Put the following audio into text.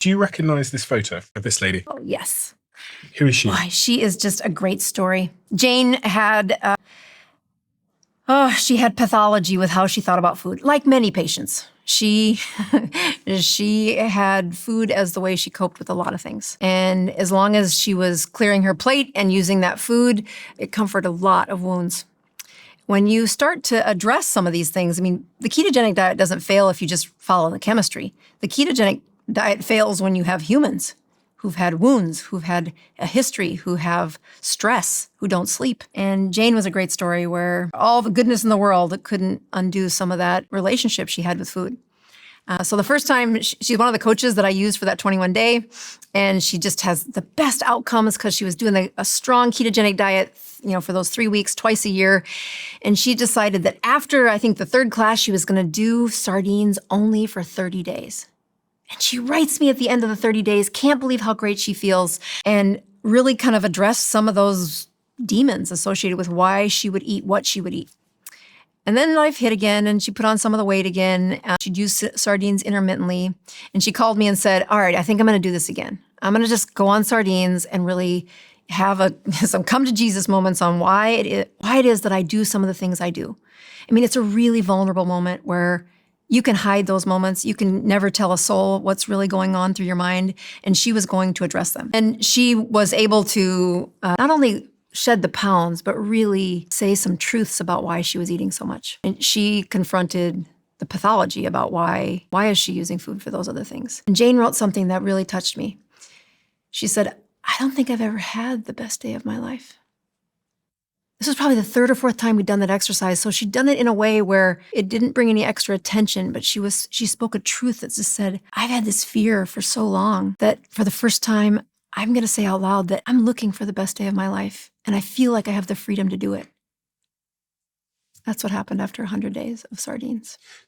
Do you recognize this photo of this lady? Oh, yes. Who is she? Why, she is just a great story. Jane had, she had pathology with how she thought about food, like many patients. She had food as the way she coped with a lot of things. And as long as she was clearing her plate and using that food, it comforted a lot of wounds. When you start to address some of these things, I mean, the ketogenic diet doesn't fail if you just follow the chemistry. The ketogenic diet fails when you have humans who've had wounds, who've had a history, who have stress, who don't sleep. And Jane was a great story where all the goodness in the world couldn't undo some of that relationship she had with food. So the first time, she's one of the coaches that I used for that 21-day, and she just has the best outcomes because she was doing a strong ketogenic diet, for those 3 weeks, twice a year. And she decided that after, I think, the third class, she was going to do sardines only for 30 days. And she writes me at the end of the 30 days, can't believe how great she feels, and really kind of addressed some of those demons associated with why she would eat what she would eat. And then life hit again, and she put on some of the weight again. She'd use sardines intermittently. And she called me and said, all right, I think I'm going to do this again. I'm going to just go on sardines and really have some come to Jesus moments on why it is that I do some of the things I do. I mean, it's a really vulnerable moment where you can hide those moments. You can never tell a soul what's really going on through your mind. And she was going to address them. And she was able to not only shed the pounds, but really say some truths about why she was eating so much. And she confronted the pathology about why is she using food for those other things. And Jane wrote something that really touched me. She said, I don't think I've ever had the best day of my life. This was probably the third or fourth time we'd done that exercise. So she'd done it in a way where it didn't bring any extra attention, but she spoke a truth that just said, I've had this fear for so long that for the first time, I'm going to say out loud that I'm looking for the best day of my life. And I feel like I have the freedom to do it. That's what happened after 100 days of sardines.